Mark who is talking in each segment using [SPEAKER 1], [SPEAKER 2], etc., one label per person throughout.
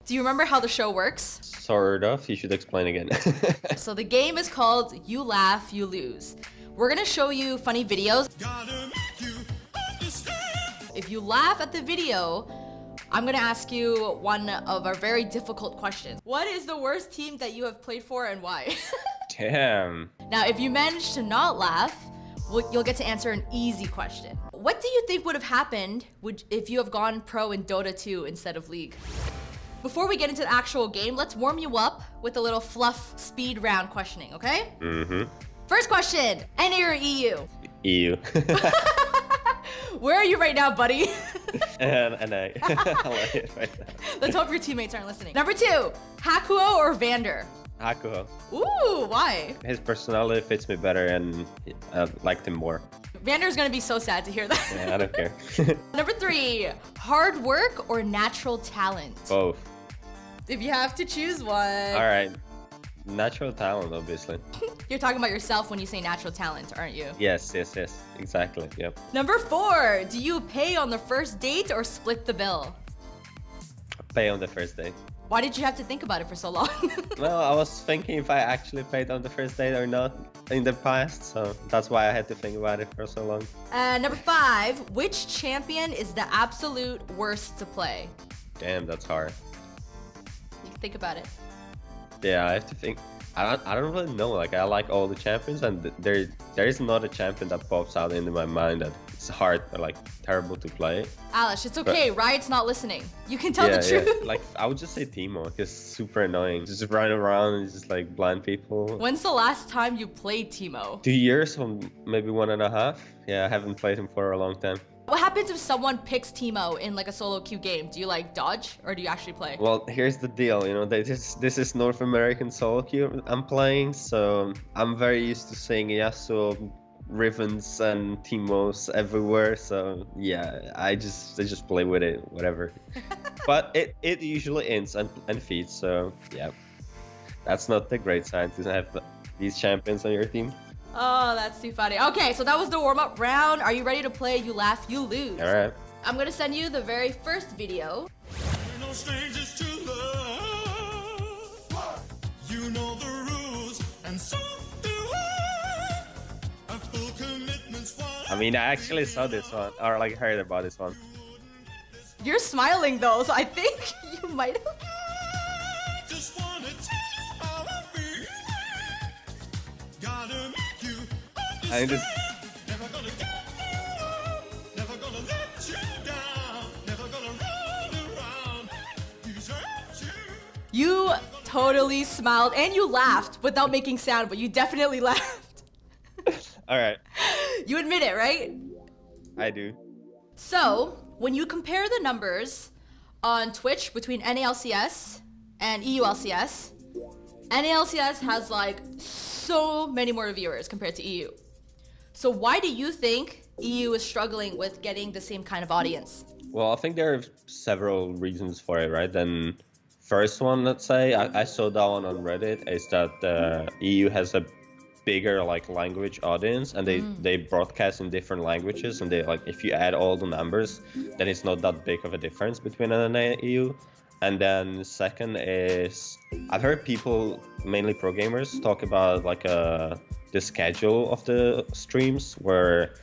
[SPEAKER 1] Do you remember how the show works?
[SPEAKER 2] Sort of. You should explain again.
[SPEAKER 1] So the game is called You Laugh, You Lose. We're gonna show you funny videos. If you laugh at the video, I'm gonna ask you one of our very difficult questions. What is the worst team that you have played for and why?
[SPEAKER 2] Damn.
[SPEAKER 1] Now, if you manage to not laugh, you'll get to answer an easy question. What do you think would have happened if you have gone pro in Dota 2 instead of League? Before we get into the actual game, let's warm you up with a little fluff speed round questioning, okay? First question, NA or EU?
[SPEAKER 2] EU.
[SPEAKER 1] Where are you right now, buddy?
[SPEAKER 2] NA. Right now.
[SPEAKER 1] Let's hope your teammates aren't listening. Number 2, Hakuho or Vander?
[SPEAKER 2] Hakuho.
[SPEAKER 1] Ooh, why?
[SPEAKER 2] His personality fits me better and I liked him more.
[SPEAKER 1] Vander's gonna be so sad to hear that.
[SPEAKER 2] Yeah, I don't care.
[SPEAKER 1] Number 3, hard work or natural talent?
[SPEAKER 2] Both.
[SPEAKER 1] If you have to choose one.
[SPEAKER 2] All right. Natural talent, obviously.
[SPEAKER 1] You're talking about yourself when you say natural talent, aren't you?
[SPEAKER 2] Yes. Exactly. Yep.
[SPEAKER 1] Number 4, do you pay on the first date or split the bill?
[SPEAKER 2] Pay on the first date.
[SPEAKER 1] Why did you have to think about it for so long?
[SPEAKER 2] Well, I was thinking if I actually paid on the first date or not in the past, so that's why I had to think about it for so long.
[SPEAKER 1] Number 5, which champion is the absolute worst to play?
[SPEAKER 2] Damn, that's hard.
[SPEAKER 1] You can think about it.
[SPEAKER 2] Yeah, I have to think. I don't really know. Like, I like all the champions, and there is not a champion that pops out into my mind that it's hard or like terrible to play.
[SPEAKER 1] Aleš, it's okay. Riot's not listening. You can tell the truth.
[SPEAKER 2] Yeah. Like, I would just say Teemo because super annoying. Just running around and just like blind people.
[SPEAKER 1] When's the last time you played Teemo?
[SPEAKER 2] 2 years or maybe 1.5. Yeah, I haven't played him for a long time.
[SPEAKER 1] What happens if someone picks Teemo in like a solo queue game? Do you like dodge or do you actually play?
[SPEAKER 2] Well, here's the deal, you know, this is North American solo queue I'm playing, so I'm very used to seeing Yasuo, Rivens and Teemos everywhere, so yeah, I just play with it, whatever. But it usually ends and feeds, so yeah, that's not the great sign to have these champions on your team.
[SPEAKER 1] Oh, that's too funny. Okay, so that was the warm-up round. Are you ready to play You Laugh, You Lose?
[SPEAKER 2] All right.
[SPEAKER 1] I'm gonna send you the very first video.
[SPEAKER 3] No strangers to love. You know the rules, and so do I. A full commitment's what
[SPEAKER 2] I mean, I actually saw this one, or like heard about this one.
[SPEAKER 1] You're smiling though, so I think you might have.
[SPEAKER 3] I just wanna tell you how I feel. Gotta make you understand. Never gonna give you up. Never gonna let you down. Never gonna run around. Desert you.
[SPEAKER 1] You totally smiled and you laughed without making sound, but you definitely laughed.
[SPEAKER 2] All right.
[SPEAKER 1] You admit it, right?
[SPEAKER 2] I do.
[SPEAKER 1] So, when you compare the numbers on Twitch between NALCS and EULCS, NALCS has like so many more viewers compared to EU. So why do you think EU is struggling with getting the same kind of audience?
[SPEAKER 2] Well, I think there are several reasons for it, right? Then first one, let's say, I saw that one on Reddit, is that the EU has a bigger like language audience, and they broadcast in different languages, and they like, if you add all the numbers, then it's not that big of a difference between NA and EU. And then second is, I've heard people, mainly pro gamers, talk about like the schedule of the streams, where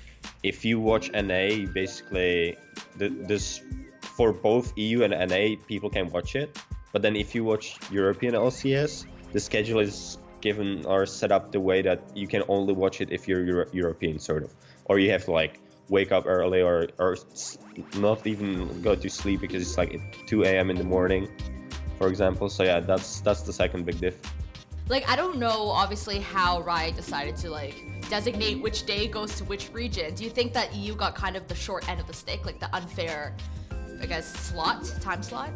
[SPEAKER 2] if you watch NA, basically this for both EU and NA, people can watch it. But then if you watch European LCS, the schedule is given or set up the way that you can only watch it if you're European, sort of, or you have to like wake up early or not even go to sleep because it's like 2 a.m. in the morning, for example. So yeah, that's the second big diff.
[SPEAKER 1] Like, I don't know obviously how Riot decided to like designate which day goes to which region. Do you think that EU got kind of the short end of the stick, like the unfair, I guess, time slot?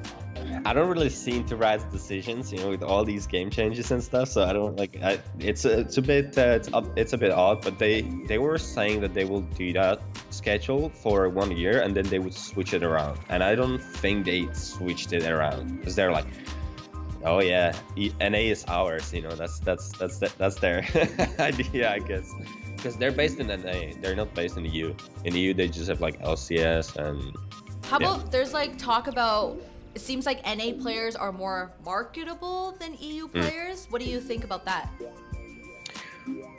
[SPEAKER 2] I don't really see into Riot's decisions, you know, with all these game changes and stuff. So I don't like. It's a bit odd, but they were saying that they will do that schedule for 1 year and then they would switch it around. And I don't think they switched it around because they're like, oh yeah, NA is ours. You know, that's their idea, I guess. Because they're based in NA, they're not based in the EU. In the EU, they just have like LCS and.
[SPEAKER 1] How about there's like talk about It seems like NA players are more marketable than EU players. What do you think about that?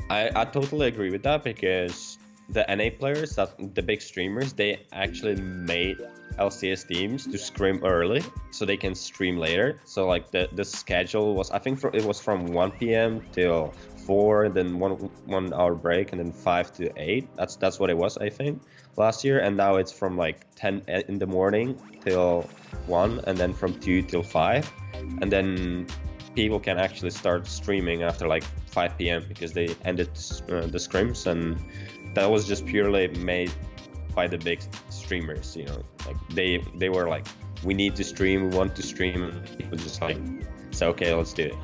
[SPEAKER 2] I totally agree with that, because the NA players, the big streamers, they actually made LCS teams to scrim early so they can stream later. So like the schedule was, I think it was from 1 p.m. till 4, then one hour break, and then 5 to 8. That's what it was, I think, last year. And now it's from like 10 in the morning till 1, and then from 2 till 5, and then people can actually start streaming after like 5 p.m. because they ended the scrims, and that was just purely made by the big streamers, you know, like they were like, we need to stream, we want to stream, and people just like say, okay, let's do it.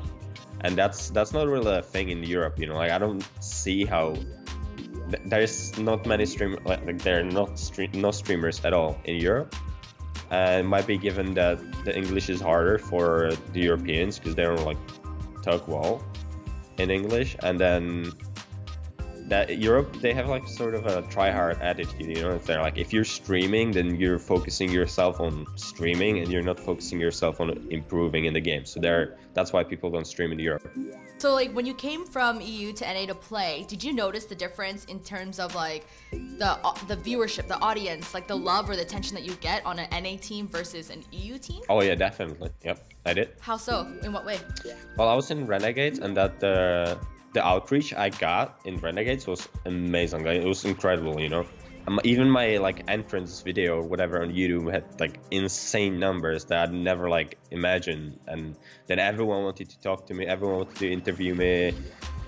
[SPEAKER 2] And that's not really a thing in Europe, you know, like I don't see how there's not many like there are no streamers at all in Europe. It might be given that the English is harder for the Europeans because they don't like talk well in English, and then that Europe, they have like sort of a try-hard attitude, you know. If they're like, if you're streaming, then you're focusing yourself on streaming and you're not focusing yourself on improving in the game. So that's why people don't stream in Europe.
[SPEAKER 1] So like when you came from EU to NA to play, did you notice the difference in terms of like the viewership, the audience, like the love or the attention that you get on an NA team versus an EU team?
[SPEAKER 2] Oh yeah, definitely. Yep, I did.
[SPEAKER 1] How so? In what way?
[SPEAKER 2] Well, I was in Renegades, and that the outreach I got in Renegades was amazing. Like, it was incredible, you know. Even my like entrance video or whatever on YouTube had like insane numbers that I'd never like imagined, and then everyone wanted to talk to me, everyone wanted to interview me.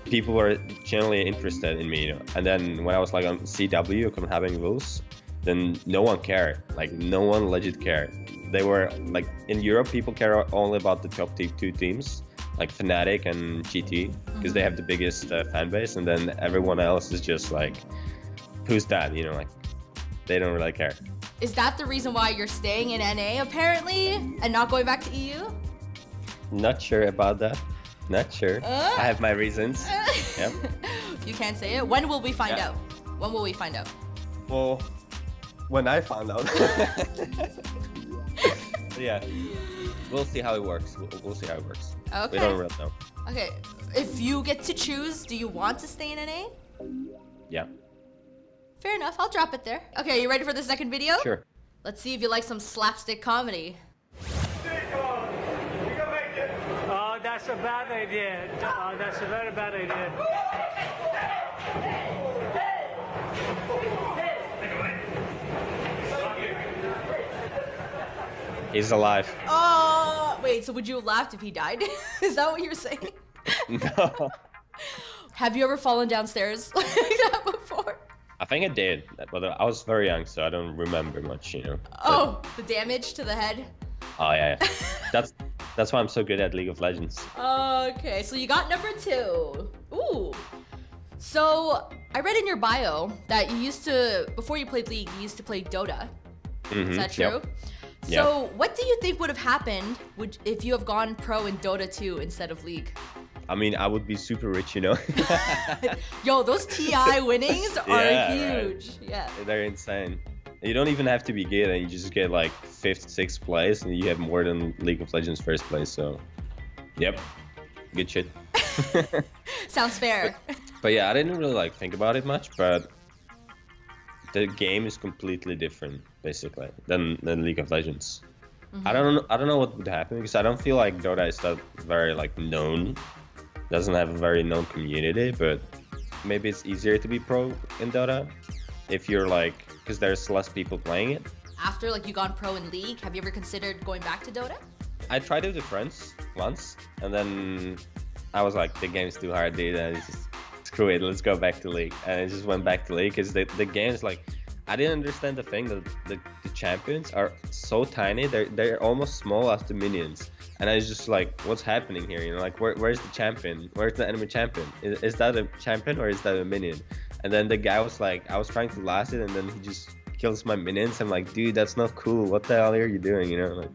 [SPEAKER 2] People were genuinely interested in me, you know. And then when I was like on CW, Copenhagen Wolves, then no one cared. Like no one legit cared. They were like, in Europe, people care only about the top two teams, like Fnatic and GT, because they have the biggest fan base, and then everyone else is just like, who's that, you know, like they don't really care.
[SPEAKER 1] Is that the reason why you're staying in NA apparently and not going back to EU?
[SPEAKER 2] Not sure about that. Not sure. I have my reasons. Yep.
[SPEAKER 1] You can't say it. When will we find out? When will we find out?
[SPEAKER 2] Well, when I found out. Yeah. We'll see how it works. We'll see how it works.
[SPEAKER 1] Okay.
[SPEAKER 2] We don't really know.
[SPEAKER 1] Okay. If you get to choose, do you want to stay in NA?
[SPEAKER 2] Yeah.
[SPEAKER 1] Fair enough. I'll drop it there. Okay, you ready for the second video?
[SPEAKER 2] Sure.
[SPEAKER 1] Let's see if you like some slapstick comedy.
[SPEAKER 4] Oh, that's a bad idea. Oh, that's a very bad idea.
[SPEAKER 2] He's alive.
[SPEAKER 1] Oh, wait, so would you have laughed if he died? Is that what you're saying?
[SPEAKER 2] No.
[SPEAKER 1] Have you ever fallen downstairs like that before?
[SPEAKER 2] I think I did, but I was very young, so I don't remember much, you know.
[SPEAKER 1] Oh, the damage to the head?
[SPEAKER 2] Oh, yeah. That's why I'm so good at League of Legends.
[SPEAKER 1] Okay, so you got number 2. Ooh. So, I read in your bio that you used to, before you played League, you used to play Dota. Is that true?
[SPEAKER 2] Yep.
[SPEAKER 1] So, what do you think would have happened if you have gone pro in Dota 2 instead of League?
[SPEAKER 2] I mean, I would be super rich, you know.
[SPEAKER 1] Yo, those TI winnings are
[SPEAKER 2] Yeah,
[SPEAKER 1] huge.
[SPEAKER 2] right.
[SPEAKER 1] Yeah.
[SPEAKER 2] They're insane. You don't even have to be good, and you just get like 5th, 6th place, and you have more than League of Legends first place. So, yep, good shit.
[SPEAKER 1] Sounds fair.
[SPEAKER 2] But yeah, I didn't really like think about it much, but the game is completely different, basically, than League of Legends. I don't know what would happen, because I don't feel like Dota is that very like known. Doesn't have a very known community, but maybe it's easier to be pro in Dota if you're like, because there's less people playing it.
[SPEAKER 1] After like you gone pro in League, have you ever considered going back to Dota?
[SPEAKER 2] I tried it with friends once, and then I was like, the game's too hard, dude, and it's just, screw it, let's go back to League. And I just went back to League, because the game's like, I didn't understand the thing that the champions are so tiny, they're almost small as the minions. And I was just like, what's happening here? You know, like, where's the champion? Where's the enemy champion? Is that a champion or is that a minion? And then the guy was like, I was trying to last it, and then he just kills my minions. I'm like, dude, that's not cool. What the hell are you doing? You know, like,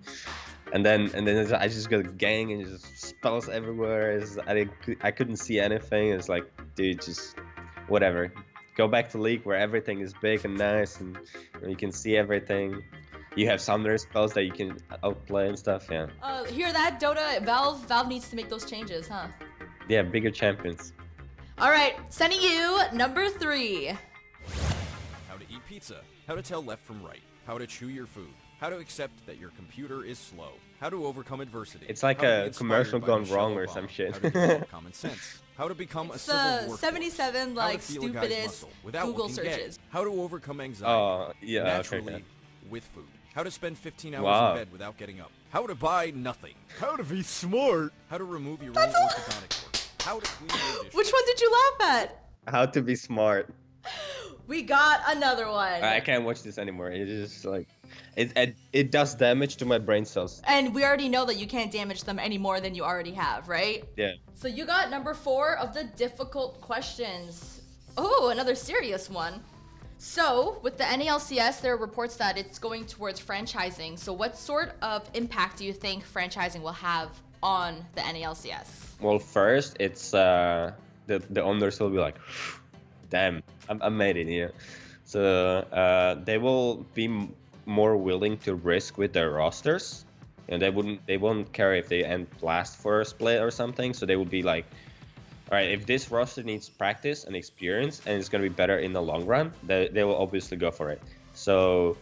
[SPEAKER 2] and then I just got gang and just spells everywhere. I couldn't see anything. It's like, dude, just whatever. Go back to League where everything is big and nice and you can see everything. You have summoner spells that you can outplay and stuff. Yeah.
[SPEAKER 1] Hear that, Dota? Valve needs to make those changes, huh?
[SPEAKER 2] Yeah, bigger champions.
[SPEAKER 1] All right, sending you number 3.
[SPEAKER 5] How to eat pizza. How to tell left from right. How to chew your food. How to accept that your computer is slow. How to overcome adversity.
[SPEAKER 2] It's like
[SPEAKER 5] How to be
[SPEAKER 2] a
[SPEAKER 5] inspired
[SPEAKER 2] commercial
[SPEAKER 5] by
[SPEAKER 2] gone
[SPEAKER 5] Michelle
[SPEAKER 2] wrong or
[SPEAKER 5] Obama.
[SPEAKER 2] some shit.
[SPEAKER 5] How to develop common sense. How to become a civil workforce.
[SPEAKER 1] 77
[SPEAKER 5] How
[SPEAKER 1] like
[SPEAKER 5] to feel a guy's
[SPEAKER 1] stupidest
[SPEAKER 5] muscle without
[SPEAKER 1] Google
[SPEAKER 5] looking gay.
[SPEAKER 1] searches.
[SPEAKER 5] How to overcome anxiety.
[SPEAKER 2] Oh, yeah,
[SPEAKER 5] naturally
[SPEAKER 2] okay.
[SPEAKER 5] with food. How to spend 15 hours
[SPEAKER 2] Wow.
[SPEAKER 5] in bed without getting up. How to buy nothing. How to be smart. How to remove your own orthodontic work. How to clean your dishes.
[SPEAKER 1] Which one did you laugh at?
[SPEAKER 2] How to be smart.
[SPEAKER 1] We got another one.
[SPEAKER 2] I can't watch this anymore. It is just like, it does damage to my brain cells.
[SPEAKER 1] And we already know that you can't damage them any more than you already have, right?
[SPEAKER 2] Yeah.
[SPEAKER 1] So you got number 4 of the difficult questions. Oh, another serious one. So with the NALCS, there are reports that it's going towards franchising. So what sort of impact do you think franchising will have on the NALCS?
[SPEAKER 2] Well, first, it's the owners will be like, damn, I made it, you know. So they will be more willing to risk with their rosters, and they won't care if they end last for a split or something. So they will be like, all right, if this roster needs practice and experience and it's gonna be better in the long run, they will obviously go for it. So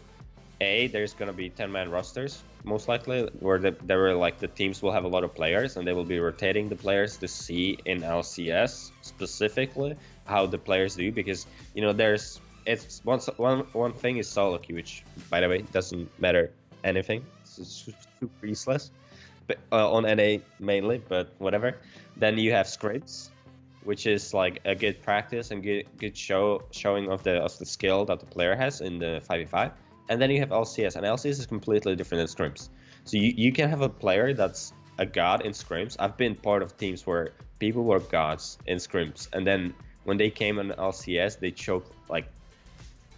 [SPEAKER 2] there's gonna be 10-man rosters most likely, where the teams will have a lot of players and they will be rotating the players to see in LCS specifically how the players do, because you know it's one thing is solo queue, which by the way doesn't matter anything. It's super useless, but on NA mainly, but whatever. Then you have scripts, which is like a good practice and good showing of the skill that the player has in the 5v5. And then you have LCS, and LCS is completely different than scrims. So you can have a player that's a god in scrims. I've been part of teams where people were gods in scrims, and then when they came on LCS, they choked like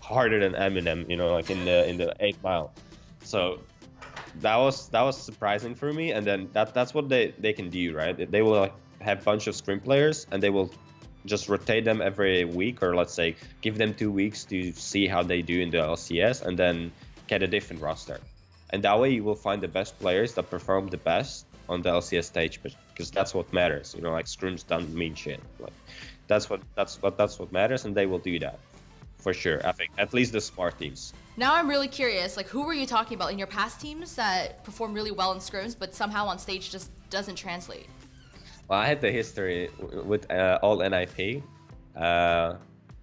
[SPEAKER 2] harder than Eminem, you know, like in the 8 Mile. So that was surprising for me. And then that's what they can do, right? They will like have a bunch of scrim players, and they will just rotate them every week, or let's say give them 2 weeks to see how they do in the LCS, and then get a different roster. And that way you will find the best players that perform the best on the LCS stage, because that's what matters. You know, like scrims don't mean shit. Like that's what matters, and they will do that for sure. I think at least the smart teams.
[SPEAKER 1] Now I'm really curious, like who were you talking about in your past teams that perform really well in scrims, but somehow on stage just doesn't translate?
[SPEAKER 2] Well, I had the history with all NIP. That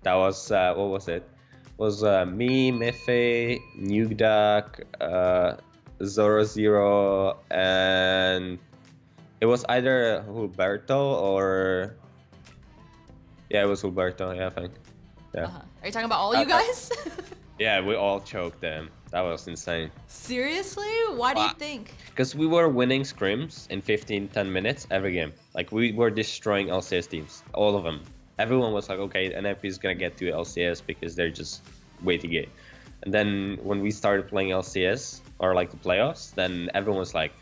[SPEAKER 2] was what was it? It was me, Miffy, Nukeduck, Zoro, and it was either Hulberto or it was Hulberto. Yeah, I think. Yeah.
[SPEAKER 1] Are you talking about all you guys?
[SPEAKER 2] Yeah, we all choked them. That was insane.
[SPEAKER 1] Seriously? Why do you think?
[SPEAKER 2] Because we were winning scrims in 15-10 minutes every game. Like we were destroying LCS teams, all of them. Everyone was like, okay, NIP is gonna get to LCS because they're just way too gay. And then when we started playing LCS or like the playoffs, then everyone was like,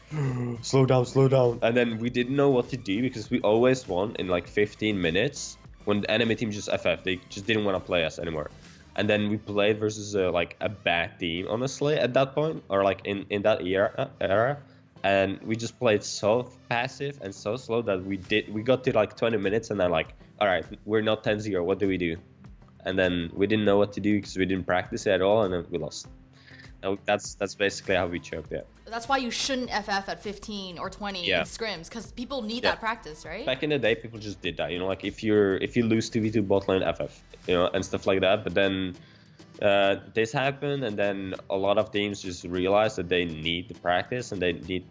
[SPEAKER 2] slow down. And then we didn't know what to do because we always won in like 15 minutes when the enemy team just FF. They just didn't want to play us anymore. And then we played versus like a bad team, honestly, at that point, or like in that era. And we just played so passive and so slow that we got to like 20 minutes and then like, all right, we're not 10-0, what do we do? And then we didn't know what to do because we didn't practice it at all, and then we lost. Now, that's basically how we choked, yeah.
[SPEAKER 1] That's why you shouldn't FF at 15 or 20 in scrims, because people need that practice, right?
[SPEAKER 2] Back in the day, people just did that, you know, like if you lose 2v2 bot lane, FF, you know, and stuff like that. But then this happened, and then a lot of teams just realized that they need the practice and they need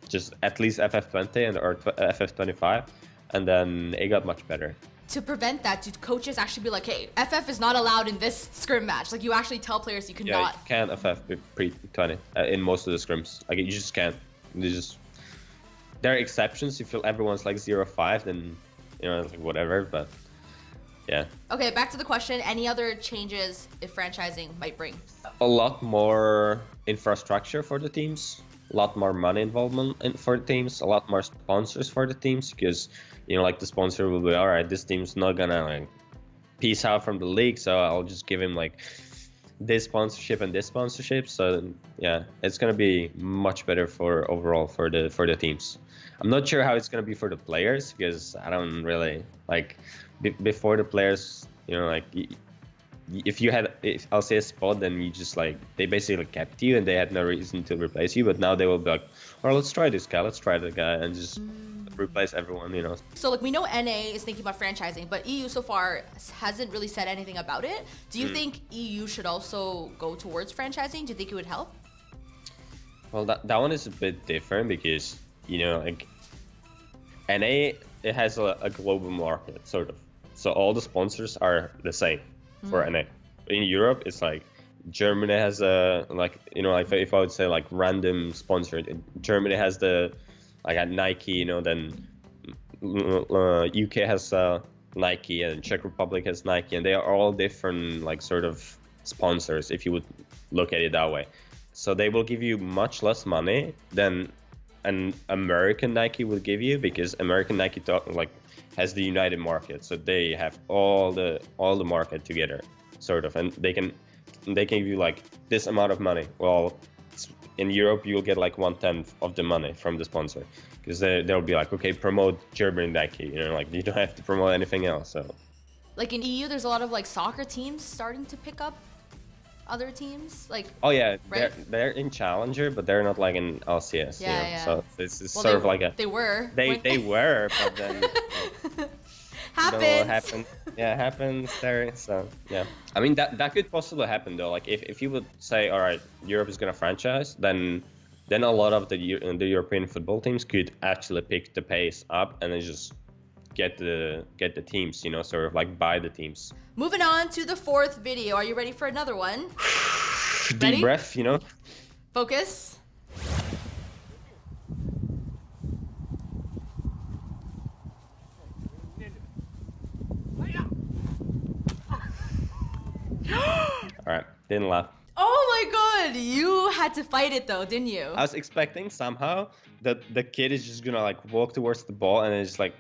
[SPEAKER 2] just at least FF20 or FF25, and then it got much better.
[SPEAKER 1] To prevent that, do coaches actually be like, hey, FF is not allowed in this scrim match? Like, you actually tell players you cannot.
[SPEAKER 2] Yeah, you can't FF pre-20 in most of the scrims. Like, you just can't. There are exceptions. If everyone's like 0-5, then, you know, like whatever, but yeah.
[SPEAKER 1] Okay, back to the question. Any other changes if franchising might bring?
[SPEAKER 2] A lot more infrastructure for the teams. A lot more money involvement for the teams. A lot more sponsors for the teams, because, you know, like the sponsor will be, all right, this team's not gonna like peace out from the league, so I'll just give him like this sponsorship and this sponsorship. So yeah, it's gonna be much better for overall for the teams. I'm not sure how it's gonna be for the players because I don't really like before the players. You know, like if LCS spot, then you just like they basically kept you and they had no reason to replace you. But now they will be like, well, let's try this guy, let's try that guy, and just replace everyone, you know.
[SPEAKER 1] So like we know NA is thinking about franchising, but EU so far hasn't really said anything about it. Do you think EU should also go towards franchising? Do you think it would help?
[SPEAKER 2] Well, that one is a bit different because, you know, like NA, it has a global market sort of. So all the sponsors are the same for NA. In Europe, it's like Germany has a, like, you know, like if I would say like random sponsor, Germany has the like at Nike, you know, then UK has Nike and Czech Republic has Nike, and they are all different like sort of sponsors if you would look at it that way. So they will give you much less money than an American Nike will give you because American Nike has the united market, so they have all the market together, sort of, and they can give you like this amount of money. Well, in Europe, you'll get like 1/10 of the money from the sponsor, because they'll be like, okay, promote German Nike, you know, like you don't have to promote anything else. So,
[SPEAKER 1] like in EU, there's a lot of like soccer teams starting to pick up other teams, like.
[SPEAKER 2] Oh yeah,
[SPEAKER 1] right?
[SPEAKER 2] they're in Challenger, but they're not like in LCS.
[SPEAKER 1] Yeah,
[SPEAKER 2] you know?
[SPEAKER 1] yeah.
[SPEAKER 2] So this is sort of like a.
[SPEAKER 1] They were.
[SPEAKER 2] They were, but then.
[SPEAKER 1] Happens.
[SPEAKER 2] Yeah, happens there. So yeah, I mean that could possibly happen though. Like if you would say, all right, Europe is gonna franchise, then a lot of the European football teams could actually pick the pace up and then just get the teams, you know, sort of like buy the teams.
[SPEAKER 1] Moving on to the fourth video. Are you ready for another one?
[SPEAKER 2] Deep breath, you know.
[SPEAKER 1] Focus.
[SPEAKER 2] All right, didn't laugh.
[SPEAKER 1] Oh my god, you had to fight it though, didn't you?
[SPEAKER 2] I was expecting somehow that the kid is just gonna like walk towards the ball and then just like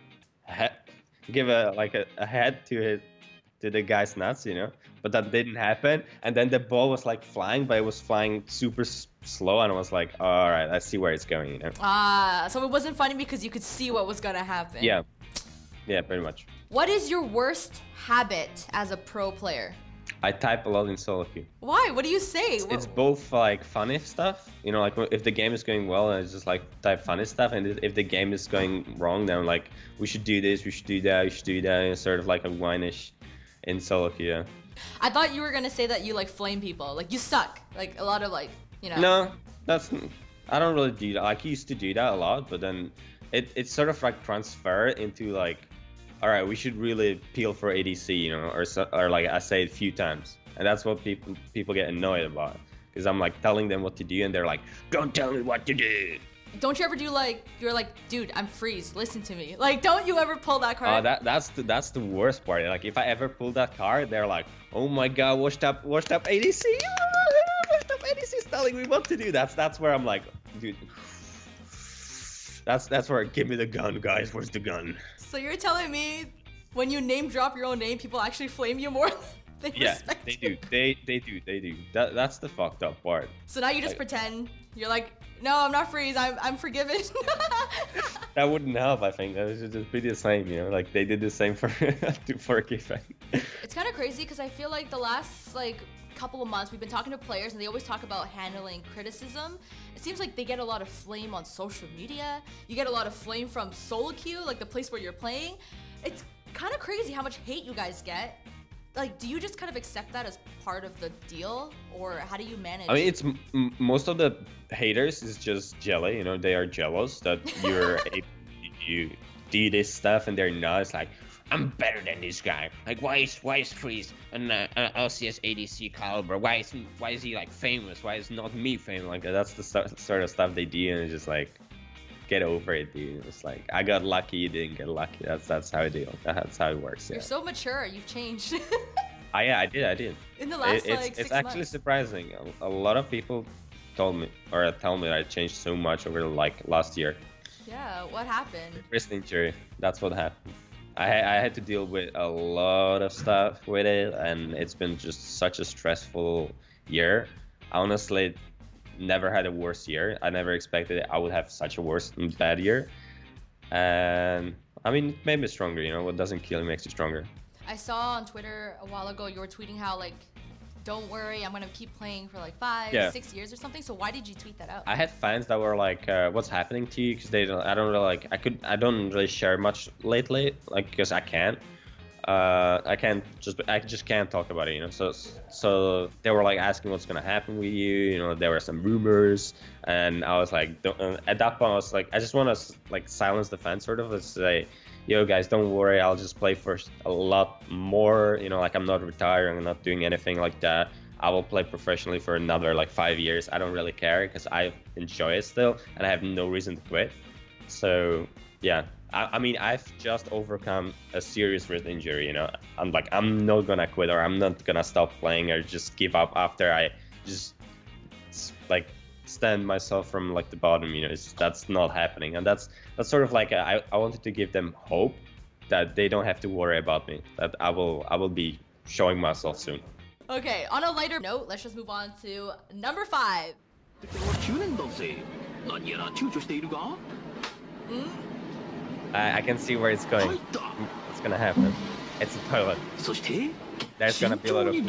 [SPEAKER 2] give a head to the guy's nuts, you know. But that didn't happen. And then the ball was like flying, but it was flying super slow, and I was like, all right, I see where it's going, you know.
[SPEAKER 1] Ah, so it wasn't funny because you could see what was gonna happen.
[SPEAKER 2] Yeah, pretty much.
[SPEAKER 1] What is your worst habit as a pro player?
[SPEAKER 2] I type a lot in solo queue.
[SPEAKER 1] Why? What do you say?
[SPEAKER 2] It's both like funny stuff, you know, like if the game is going well, I just like type funny stuff, and if the game is going wrong, then I'm like, we should do this, we should do that, we should do that, and sort of like a whinish in solo queue. Yeah.
[SPEAKER 1] I thought you were gonna say that you like flame people, like you suck, like a lot of like, you know.
[SPEAKER 2] No, I don't really do that. Like I used to do that a lot, but then it's sort of like transfer into like, all right, we should really peel for ADC, you know, or like I say it a few times, and that's what people get annoyed about, because I'm like telling them what to do, and they're like, don't tell me what to do.
[SPEAKER 1] Don't you ever do like, you're like, dude, I'm freeze, listen to me. Like, don't you ever pull that card?
[SPEAKER 2] That's the worst part. Like if I ever pull that card, they're like, oh my god, washed up ADC, washed up ADC is telling me what to do. That's where I'm like, dude. That's where, give me the gun, guys. Where's the gun?
[SPEAKER 1] So you're telling me when you name drop your own name, people actually flame you more than respect you?
[SPEAKER 2] They do. That's the fucked up part.
[SPEAKER 1] So now you just pretend you're like, no, I'm not freeze. I'm forgiven.
[SPEAKER 2] That wouldn't help. I think that was just be the same. You know, like they did the same for Kifeng.
[SPEAKER 1] It's kind of crazy because I feel like the last like couple of months we've been talking to players and they always talk about handling criticism. It seems like they get a lot of flame on social media. You get a lot of flame from solo queue, like the place where you're playing. It's kind of crazy how much hate you guys get. Like, do you just kind of accept that as part of the deal, or how do you manage?
[SPEAKER 2] I mean, it's most of the haters is just jelly. You know, they are jealous that you do this stuff and they're not. It's like, I'm better than this guy. Like, why is Freeze an LCS ADC caliber? Why is he like famous? Why is not me famous? Like that's the sort of stuff they do, and it's just like, get over it, dude. It's like, I got lucky, you didn't get lucky. That's how it deals. That's how it works.
[SPEAKER 1] You're so mature. You've changed.
[SPEAKER 2] Yeah, I did.
[SPEAKER 1] In the last like 6 months.
[SPEAKER 2] It's actually surprising. A lot of people told me or tell me that I changed so much over like last year.
[SPEAKER 1] Yeah, what happened?
[SPEAKER 2] Wrist injury. That's what happened. I had to deal with a lot of stuff with it, and it's been just such a stressful year. I honestly never had a worse year. I never expected I would have such a worse and bad year. And I mean, it made me stronger, you know, what doesn't kill you makes you stronger.
[SPEAKER 1] I saw on Twitter a while ago you were tweeting how like, don't worry, I'm gonna keep playing for like 5-6 years or something. So why did you tweet that out?
[SPEAKER 2] I had fans that were like, "What's happening to you?" Because I don't really like. I don't really share much lately, like because I can't. I just can't talk about it, you know. So they were like asking what's gonna happen with you. You know, there were some rumors, and I was like, at that point, I was like, I just want to like silence the fans, sort of, and say, yo guys, don't worry, I'll just play for a lot more, you know, like I'm not retiring, I'm not doing anything like that. I will play professionally for another like 5 years. I don't really care because I enjoy it still and I have no reason to quit. So yeah, I mean, I've just overcome a serious wrist injury, you know. I'm not gonna quit, or I'm not gonna stop playing or just give up after I just like stand myself from like the bottom, you know. That's not happening, and that's sort of like I wanted to give them hope that they don't have to worry about me, that I will be showing myself soon.
[SPEAKER 1] Okay, on a lighter note, let's just move on to number 5.
[SPEAKER 2] I can see where it's going. It's gonna happen. It's a toilet. There's gonna be a lot of food.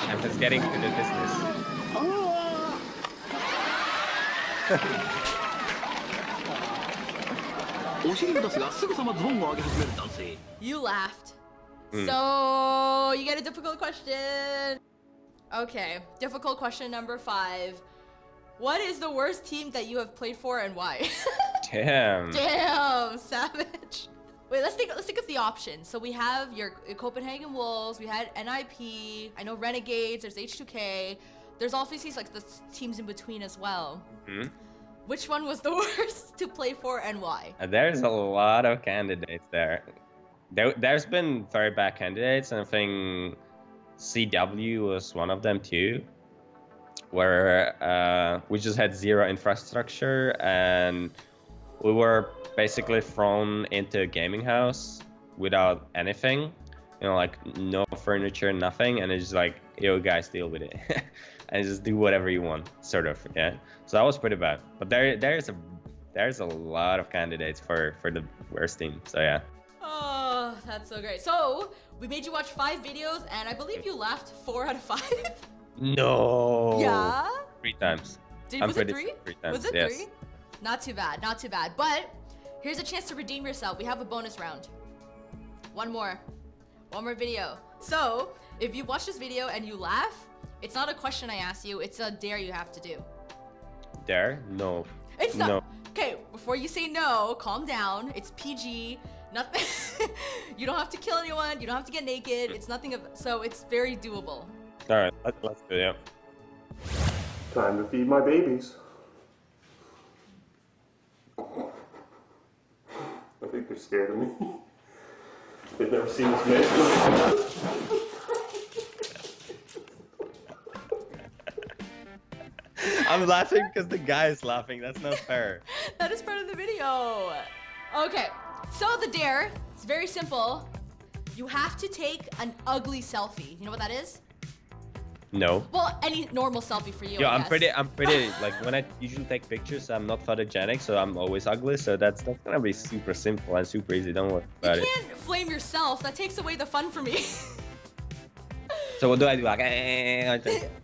[SPEAKER 2] I'm just getting to the business.
[SPEAKER 1] You laughed. So you get a difficult question. Okay, difficult question number 5. What is the worst team that you have played for and why?
[SPEAKER 2] Damn.
[SPEAKER 1] Damn, savage. Wait, let's think of the options. So we have your Copenhagen Wolves, we had NIP, I know Renegades, there's H2K. There's obviously like the teams in between as well.
[SPEAKER 2] Mm-hmm.
[SPEAKER 1] Which one was the worst to play for and why?
[SPEAKER 2] There's a lot of candidates there. There's been very bad candidates, and I think CW was one of them too, where we just had zero infrastructure and we were basically thrown into a gaming house without anything, you know, like no furniture, nothing, and it's just like, yo guys, deal with it. And just do whatever you want, sort of, yeah. So that was pretty bad. But there's a lot of candidates for the worst team, so yeah.
[SPEAKER 1] Oh, that's so great. So we made you watch 5 videos, and I believe you laughed 4 out of 5.
[SPEAKER 2] No.
[SPEAKER 1] Yeah.
[SPEAKER 2] 3 times.
[SPEAKER 1] Was it 3?
[SPEAKER 2] 3 times.
[SPEAKER 1] Was it
[SPEAKER 2] yes.
[SPEAKER 1] 3? Not too bad, not too bad. But here's a chance to redeem yourself. We have a bonus round. One more video. So if you watch this video and you laugh, it's not a question I ask you, it's a dare you have to do.
[SPEAKER 2] Dare? No.
[SPEAKER 1] It's not.
[SPEAKER 2] No.
[SPEAKER 1] Okay, before you say no, calm down. It's PG. Nothing. You don't have to kill anyone. You don't have to get naked. It's nothing of. So it's very doable.
[SPEAKER 2] All right, let's do it.
[SPEAKER 3] Time to feed my babies. I think they're scared of me. They've never seen this man.
[SPEAKER 2] I'm laughing because the guy is laughing. That's not fair.
[SPEAKER 1] That is part of the video. Okay, so the dare, it's very simple. You have to take an ugly selfie. You know what that is?
[SPEAKER 2] No.
[SPEAKER 1] Well, any normal selfie for you.
[SPEAKER 2] Yo,
[SPEAKER 1] I
[SPEAKER 2] I'm
[SPEAKER 1] guess.
[SPEAKER 2] pretty like when I usually take pictures, I'm not photogenic, so I'm always ugly. So that's gonna be super simple and super easy. Don't worry about
[SPEAKER 1] You
[SPEAKER 2] it.
[SPEAKER 1] can't flame yourself. That takes away the fun for me.
[SPEAKER 2] So what do I do? Like,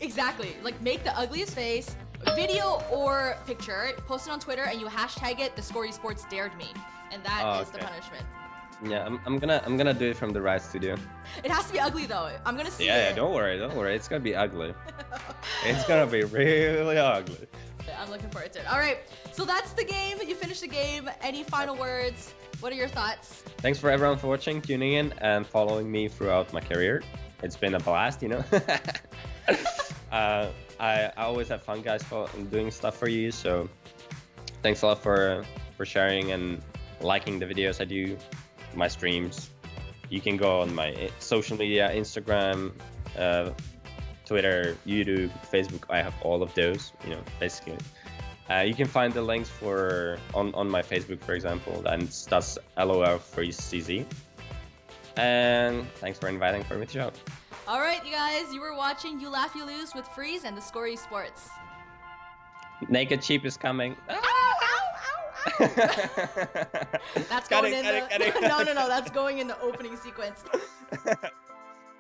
[SPEAKER 1] Exactly. Like make the ugliest face, video or picture, post it on Twitter, and you hashtag it theScore eSports dared me, and that is the punishment.
[SPEAKER 2] Yeah, I'm gonna do it from the right studio.
[SPEAKER 1] It has to be ugly though. I'm gonna see it.
[SPEAKER 2] Yeah, don't worry. It's gonna be ugly. It's gonna be really ugly.
[SPEAKER 1] I'm looking forward to it. All right, so that's the game. You finished the game. Any final words? What are your thoughts?
[SPEAKER 2] Thanks for everyone for watching, tuning in, and following me throughout my career. It's been a blast, you know. I always have fun, guys, for doing stuff for you. So thanks a lot for sharing and liking the videos I do, my streams. You can go on my social media, Instagram, Twitter, YouTube, Facebook. I have all of those, you know, basically. You can find the links for on my Facebook, for example, and that's LOL3CZ. And thanks for inviting me to the show.
[SPEAKER 1] All right, you guys, you were watching You Laugh, You Lose with Freeze and theScore eSports.
[SPEAKER 2] Naked Sheep is coming.
[SPEAKER 1] That's going in the... No, that's going in the opening sequence.